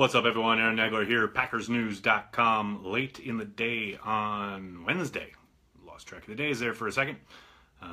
What's up, everyone? Aaron Nagler here, PackersNews.com, late in the day on Wednesday. Lost track of the days there for a second.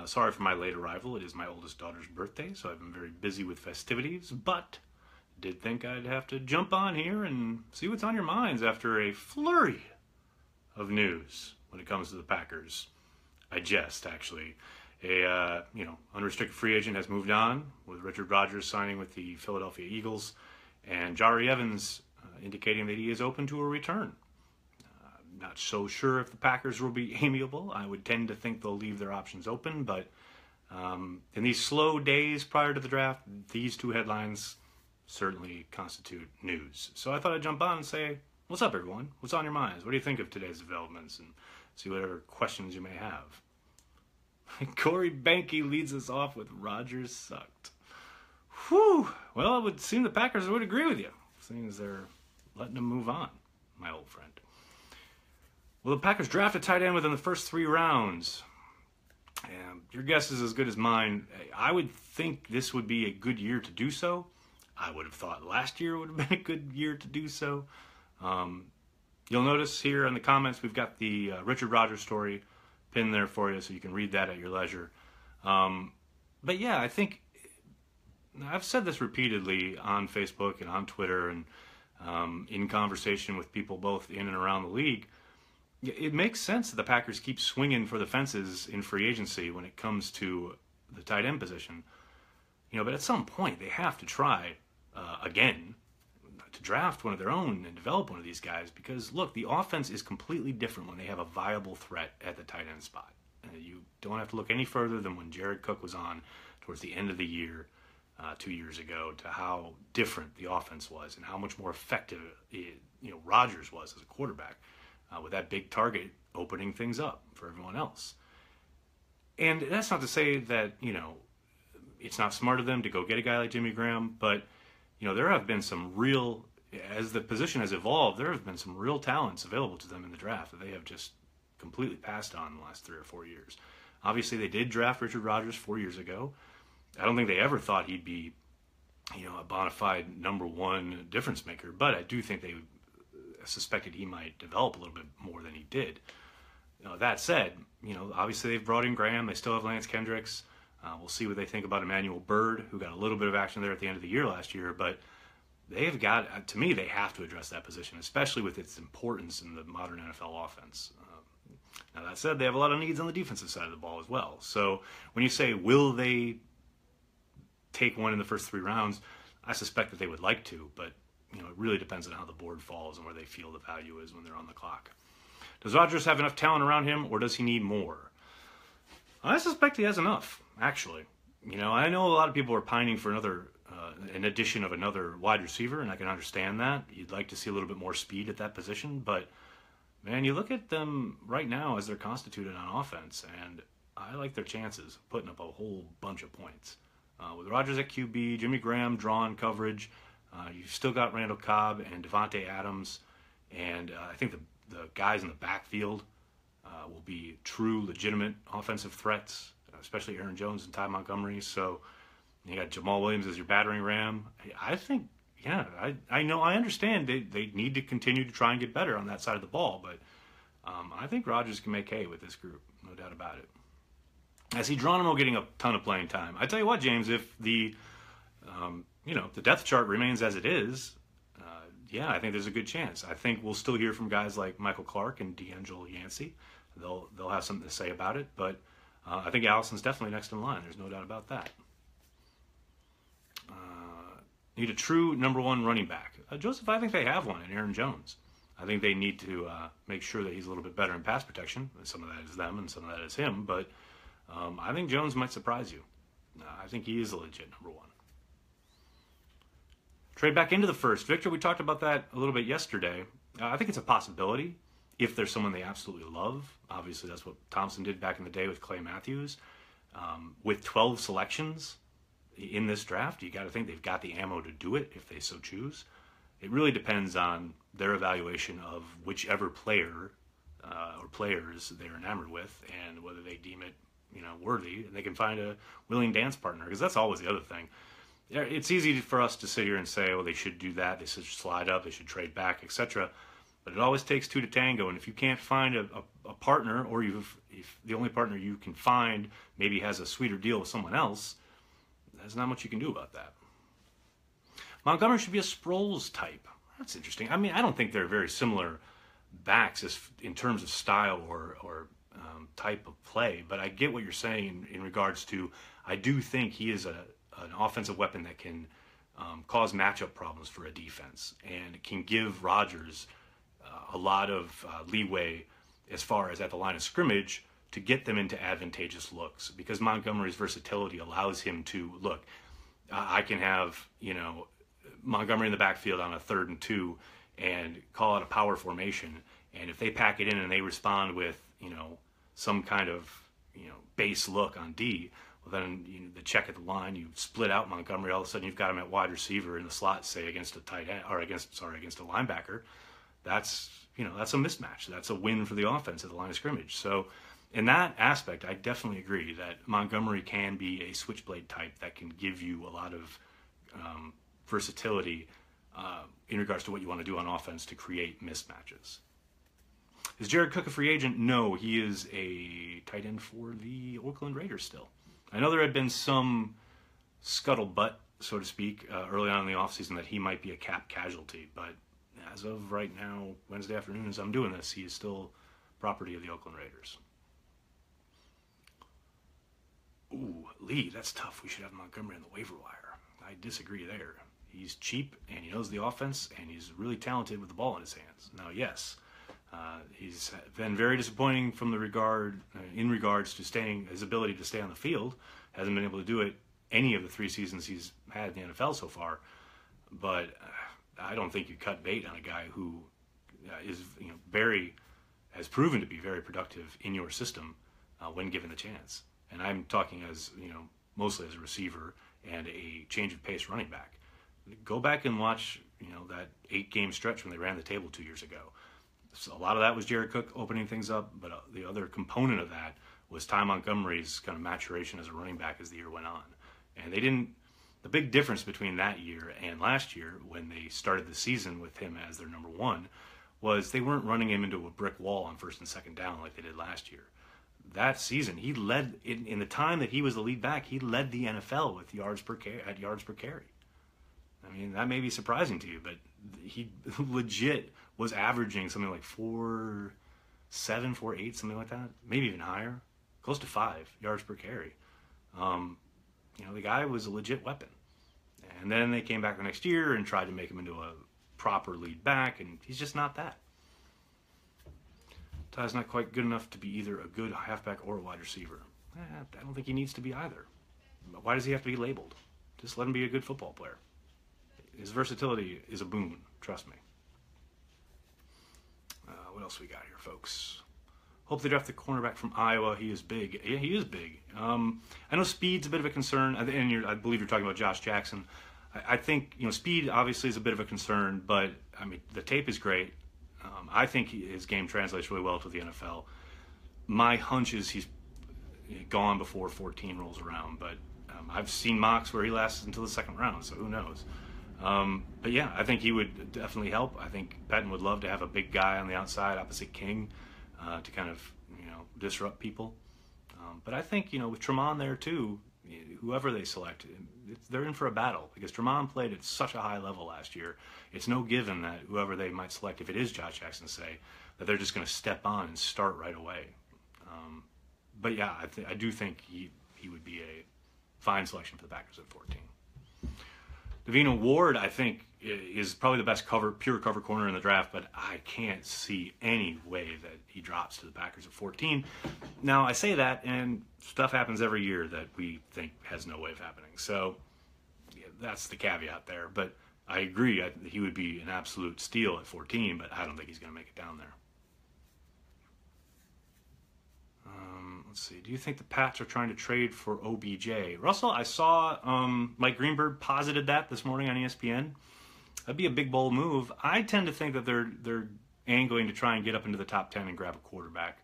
Sorry for my late arrival. It is my oldest daughter's birthday, so I've been very busy with festivities, but did think I'd have to jump on here and see what's on your minds after a flurry of news when it comes to the Packers. I jest, actually. Unrestricted free agent has moved on, with Richard Rodgers signing with the Philadelphia Eagles, and Jari Evans indicating that he is open to a return. Not so sure if the Packers will be amiable. I would tend to think they'll leave their options open, but in these slow days prior to the draft, these two headlines certainly constitute news. So I thought I'd jump on and say, what's up, everyone? What's on your minds? What do you think of today's developments? And see whatever questions you may have. Corey Behnke leads us off with Rodgers sucked. Whew. Well, it would seem the Packers would agree with you, seeing as they're letting him move on, my old friend. Well, the Packers drafted tight end within the first 3 rounds. And your guess is as good as mine. I would think this would be a good year to do so. I would have thought last year would have been a good year to do so. You'll notice here in the comments we've got the Richard Rodgers story pinned there for you, so you can read that at your leisure. But yeah, I think I've said this repeatedly on Facebook and on Twitter and in conversation with people both in and around the league. It makes sense that the Packers keep swinging for the fences in free agency when it comes to the tight end position. But at some point they have to try again to draft one of their own and develop one of these guys, because look, the offense is completely different when they have a viable threat at the tight end spot. You don't have to look any further than when Jared Cook was on towards the end of the year 2 years ago to how different the offense was and how much more effective Rodgers was as a quarterback with that big target opening things up for everyone else. And that's not to say that it's not smart of them to go get a guy like Jimmy Graham, but there have been some real, as the position has evolved, there have been some real talents available to them in the draft that they have just completely passed on in the last 3 or 4 years. Obviously, they did draft Richard Rodgers 4 years ago. I don't think they ever thought he'd be, a bona fide number one difference maker, but I do think they suspected he might develop a little bit more than he did. That said, obviously they've brought in Graham. They still have Lance Kendricks. We'll see what they think about Emmanuel Byrd, who got a little bit of action there at the end of the year last year, but they've got, to me, they have to address that position, especially with its importance in the modern NFL offense. Now, that said, they have a lot of needs on the defensive side of the ball as well. So when you say, will they take one in the first 3 rounds, I suspect that they would like to, but it really depends on how the board falls and where they feel the value is when they're on the clock. Does Rodgers have enough talent around him, or does he need more? I suspect he has enough, actually. I know a lot of people are pining for an addition of another wide receiver, and I can understand that. You'd like to see a little bit more speed at that position, but man, you look at them right now as they're constituted on offense, and I like their chances of putting up a whole bunch of points. With Rodgers at QB, Jimmy Graham drawn coverage, you've still got Randall Cobb and Devontae Adams, and I think the guys in the backfield will be true, legitimate offensive threats, especially Aaron Jones and Ty Montgomery. So you got Jamal Williams as your battering ram. I think, I know, I understand they need to continue to try and get better on that side of the ball, but I think Rodgers can make hay with this group, no doubt about it. I see Geronimo getting a ton of playing time. I tell you what, James, if the depth chart remains as it is, I think there's a good chance. I think we'll still hear from guys like Michael Clark and D'Angelo Yancey. They'll have something to say about it, but I think Allison's definitely next in line. There's no doubt about that. Need a true number 1 running back. Joseph, I think they have one in Aaron Jones. I think they need to make sure that he's a little bit better in pass protection. Some of that is them and some of that is him, but I think Jones might surprise you. I think he is a legit number 1. Trade back into the first. Victor, we talked about that a little bit yesterday. I think it's a possibility if there's someone they absolutely love. Obviously, that's what Thompson did back in the day with Clay Matthews. With 12 selections in this draft, you got to think they've got the ammo to do it if they so choose. It really depends on their evaluation of whichever player or players they're enamored with and whether they deem it worthy, and they can find a willing dance partner, because that's always the other thing. It's easy for us to sit here and say, oh, they should do that, they should slide up, they should trade back, etc. But it always takes two to tango, and if you can't find a partner, or if the only partner you can find maybe has a sweeter deal with someone else, there's not much you can do about that. Montgomery should be a Sproles type. That's interesting. I mean, I don't think they're very similar backs in terms of style or type of play, but I get what you're saying in regards to, I do think he is an offensive weapon that can cause matchup problems for a defense, and can give Rodgers a lot of leeway as far as at the line of scrimmage to get them into advantageous looks, because Montgomery's versatility allows him to, look, I can have, Montgomery in the backfield on a 3rd and 2 and call it a power formation, and if they pack it in and they respond with, some kind of, base look on D, well, then the check at the line, you split out Montgomery, all of a sudden you've got him at wide receiver in the slot, say against a tight end, or against a linebacker. That's a mismatch. That's a win for the offense at the line of scrimmage. So in that aspect, I definitely agree that Montgomery can be a switchblade type that can give you a lot of versatility in regards to what you want to do on offense to create mismatches. Is Jared Cook a free agent? No, he is a tight end for the Oakland Raiders still. I know there had been some scuttlebutt, so to speak, early on in the offseason that he might be a cap casualty, but as of right now, Wednesday afternoon, as I'm doing this, he is still property of the Oakland Raiders. Ooh, Lee, that's tough. We should have Montgomery on the waiver wire. I disagree there. He's cheap, and he knows the offense, and he's really talented with the ball in his hands. Now, yes, he's been very disappointing from the in regards to his ability to stay on the field. Hasn't been able to do it any of the 3 seasons he's had in the NFL so far. But I don't think you cut bait on a guy who is has proven to be very productive in your system when given the chance. And I'm talking as mostly as a receiver and a change of pace running back. Go back and watch that 8-game stretch when they ran the table 2 years ago. So a lot of that was Jared Cook opening things up, but the other component of that was Ty Montgomery's kind of maturation as a running back as the year went on. And the big difference between that year and last year, when they started the season with him as their number 1, was they weren't running him into a brick wall on 1st and 2nd down like they did last year. That season, he led, in the time that he was the lead back, he led the NFL with yards per carry. I mean, that may be surprising to you, but he legit was averaging something like 4.7, 4.8, something like that, maybe even higher, close to 5 yards per carry. The guy was a legit weapon. And then they came back the next year and tried to make him into a proper lead back, and he's just not that. Ty's not quite good enough to be either a good halfback or a wide receiver. I don't think he needs to be either. But why does he have to be labeled? Just let him be a good football player. His versatility is a boon, trust me. What else we got here, folks? Hope they draft the cornerback from Iowa. He is big. Yeah, he is big. I know speed's a bit of a concern, and I believe you're talking about Josh Jackson. I think speed obviously is a bit of a concern, but I mean the tape is great. I think his game translates really well to the NFL. My hunch is he's gone before 14 rolls around, but I've seen mocks where he lasts until the 2nd round, so who knows? But yeah, I think he would definitely help. I think Pettin would love to have a big guy on the outside opposite King to kind of disrupt people. But I think with Tremont there too, whoever they select, they're in for a battle because Tremont played at such a high level last year. It's no given that whoever they might select, if it is Josh Jackson, say, that they're just going to step on and start right away. But yeah, I do think he would be a fine selection for the Packers at 14. Davina Ward, I think, is probably the best pure cover corner in the draft, but I can't see any way that he drops to the Packers at 14. Now, I say that, and stuff happens every year that we think has no way of happening. So yeah, that's the caveat there. But I agree, he would be an absolute steal at 14, but I don't think he's going to make it down there. Let's see. Do you think the Pats are trying to trade for OBJ? Russell, I saw Mike Greenberg posited that this morning on ESPN. That'd be a big, bold move. I tend to think that they're angling to try and get up into the top 10 and grab a quarterback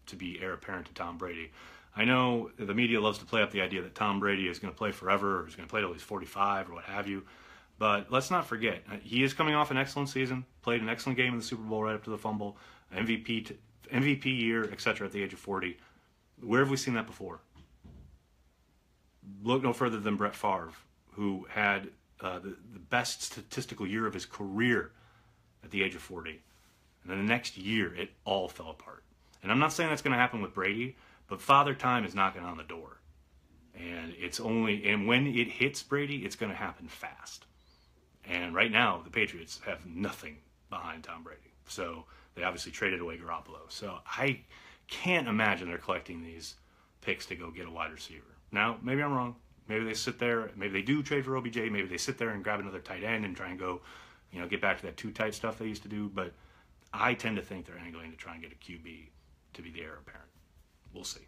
to be heir apparent to Tom Brady. I know the media loves to play up the idea that Tom Brady is going to play forever, or he's going to play till he's 45 or what have you. But let's not forget, he is coming off an excellent season, played an excellent game in the Super Bowl right up to the fumble, MVP year, etc. at the age of 40. Where have we seen that before? Look no further than Brett Favre, who had the best statistical year of his career at the age of 40. And then the next year, it all fell apart. And I'm not saying that's going to happen with Brady, but Father Time is knocking on the door. And when it hits Brady, it's going to happen fast. And right now, the Patriots have nothing behind Tom Brady. So they obviously traded away Garoppolo. So I can't imagine they're collecting these picks to go get a wide receiver. Now, maybe I'm wrong. Maybe they sit there. Maybe they do trade for OBJ. Maybe they sit there and grab another tight end and try and go, get back to that too tight stuff they used to do. But I tend to think they're angling to try and get a QB to be the heir apparent. We'll see.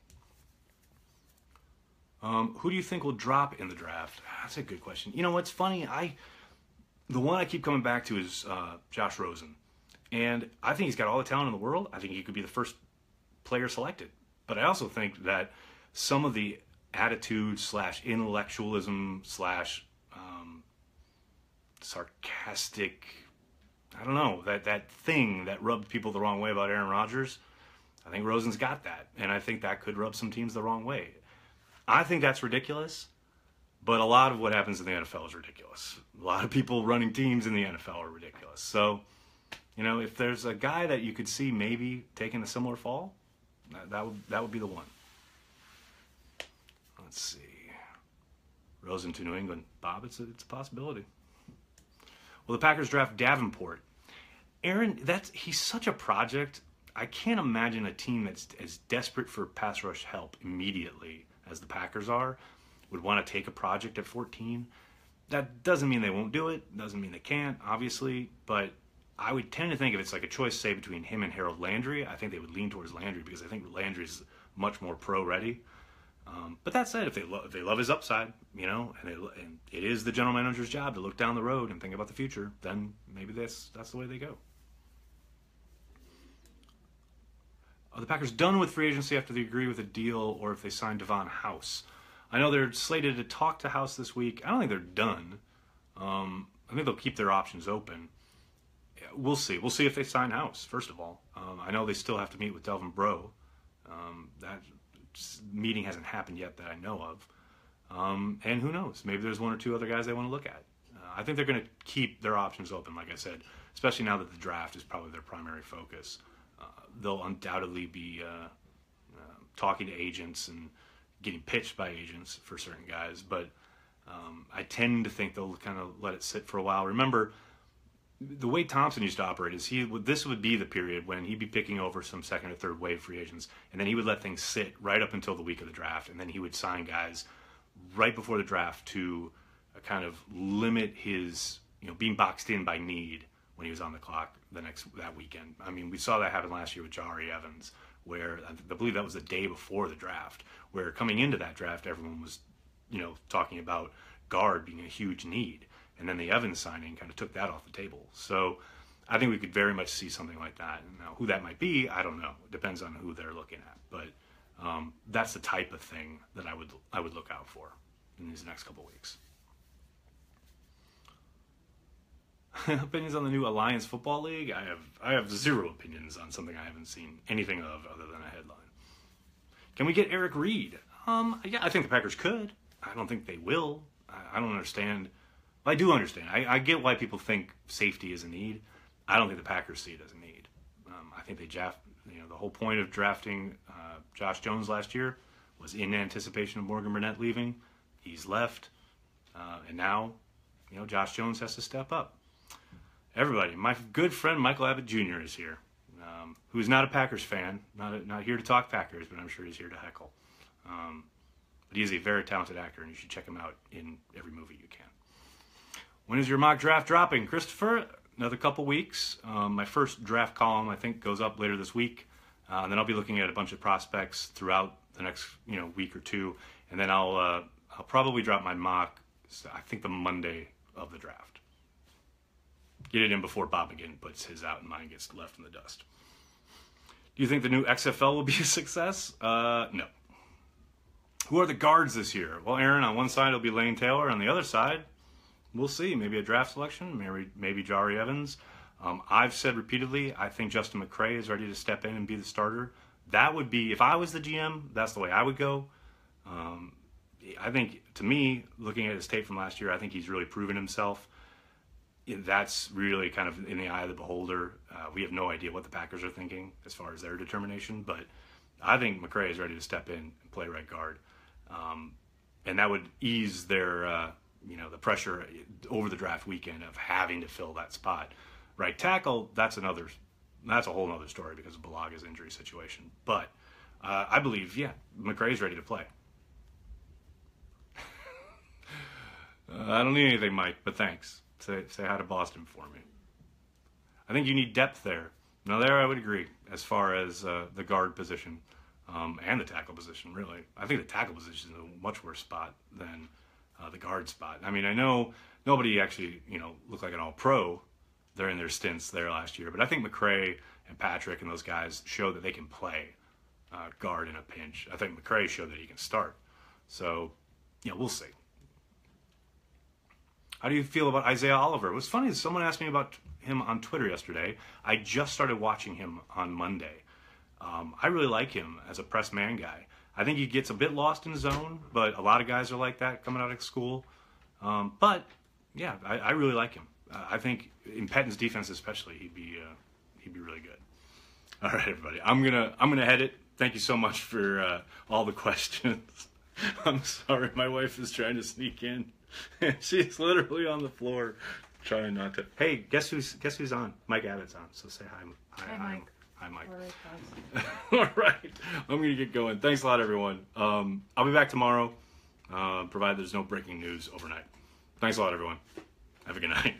Who do you think will drop in the draft? That's a good question. You know what's funny? The one I keep coming back to is Josh Rosen. And I think he's got all the talent in the world. I think he could be the first player selected. But I also think that some of the attitude / intellectualism / sarcastic, I don't know, that thing that rubbed people the wrong way about Aaron Rodgers, I think Rosen's got that. And I think that could rub some teams the wrong way. I think that's ridiculous. But a lot of what happens in the NFL is ridiculous. A lot of people running teams in the NFL are ridiculous. So, if there's a guy that you could see maybe taking a similar fall, that would be the one. Let's see. Rosen to New England. Bob, it's a possibility. Well, the Packers draft Davenport. Aaron, he's such a project. I can't imagine a team that's as desperate for pass rush help immediately as the Packers are would want to take a project at 14. That doesn't mean they won't do it. Doesn't mean they can't, obviously. But I would tend to think if it's like a choice, say, between him and Harold Landry, I think they would lean towards Landry because I think Landry's much more pro-ready. But that said, if they love his upside, and it is the general manager's job to look down the road and think about the future, then maybe that's the way they go. Are the Packers done with free agency after they agree with a deal or if they sign Devon House? I know they're slated to talk to House this week. I don't think they're done. I think they'll keep their options open. We'll see. We'll see if they sign House, first of all. I know they still have to meet with Delvin Breaux. That meeting hasn't happened yet that I know of. And who knows? Maybe there's one or two other guys they want to look at. I think they're going to keep their options open, like I said, especially now that the draft is probably their primary focus. They'll undoubtedly be talking to agents and getting pitched by agents for certain guys, but I tend to think they'll kind of let it sit for a while. Remember, the way Thompson used to operate is this would be the period when he'd be picking over some second or third wave free agents, and then he would let things sit right up until the week of the draft, and then he would sign guys right before the draft to kind of limit his being boxed in by need when he was on the clock that weekend. I mean, we saw that happen last year with Jahri Evans, where I believe that was the day before the draft, where coming into that draft, everyone was, talking about guard being a huge need. And then the Evans signing kind of took that off the table. So I think we could very much see something like that. Now, who that might be, I don't know. It depends on who they're looking at. But that's the type of thing that I would look out for in these next couple weeks. Opinions on the new Alliance Football League? I have zero opinions on something I haven't seen anything of other than a headline. Can we get Eric Reed? Yeah, I think the Packers could. I don't think they will. I don't understand. I do understand. I get why people think safety is a need. I don't think the Packers see it as a need. I think the whole point of drafting Josh Jones last year was in anticipation of Morgan Burnett leaving. He's left, and now, Josh Jones has to step up. Everybody, my good friend Michael Abbott Jr. is here, who is not a Packers fan, not here to talk Packers, but I'm sure he's here to heckle. But he is a very talented actor, and you should check him out in every movie you can. When is your mock draft dropping, Christopher? Another couple weeks. My first draft column, I think, goes up later this week, and then I'll be looking at a bunch of prospects throughout the next week or two, and then I'll probably drop my mock, I think, the Monday of the draft. Get it in before Bob again puts his out and mine gets left in the dust. Do you think the new XFL will be a success? No. Who are the guards this year? Well, Aaron, on one side it'll be Lane Taylor. On the other side, we'll see. Maybe a draft selection. Maybe Jari Evans. I've said repeatedly, I think Justin McCray is ready to step in and be the starter. That would be, if I was the GM, that's the way I would go. I think, to me, looking at his tape from last year, I think he's really proven himself. That's really kind of in the eye of the beholder. We have no idea what the Packers are thinking as far as their determination, but I think McCray is ready to step in and play right guard. And that would ease their, the pressure over the draft weekend of having to fill that spot. Right tackle, that's a whole other story because of Balaga's injury situation. But I believe, McCray's ready to play. I don't need anything, Mike, but thanks. Say hi to Boston for me. I think you need depth there. Now, there I would agree as far as the guard position and the tackle position, really. I think the tackle position is a much worse spot than the guard spot. I mean, I know nobody actually, looked like an all-pro during their stints there last year, but I think McCray and Patrick and those guys showed that they can play guard in a pinch. I think McCray showed that he can start. So, we'll see. How do you feel about Isaiah Oliver? It was funny, someone asked me about him on Twitter yesterday. I just started watching him on Monday. I really like him as a press man guy. I think he gets a bit lost in zone, but a lot of guys are like that coming out of school. But yeah, I really like him. I think in Pettine's defense especially, he'd be really good. All right, everybody, I'm gonna head it. Thank you so much for all the questions. I'm sorry, my wife is trying to sneak in. She's literally on the floor trying not to. Hey, guess who's on? Mike Abbott's on. So say hi. Hi, Mike. Hi, Mike. All right, All right. I'm going to get going. Thanks a lot, everyone. I'll be back tomorrow, provided there's no breaking news overnight. Thanks a lot, everyone. Have a good night.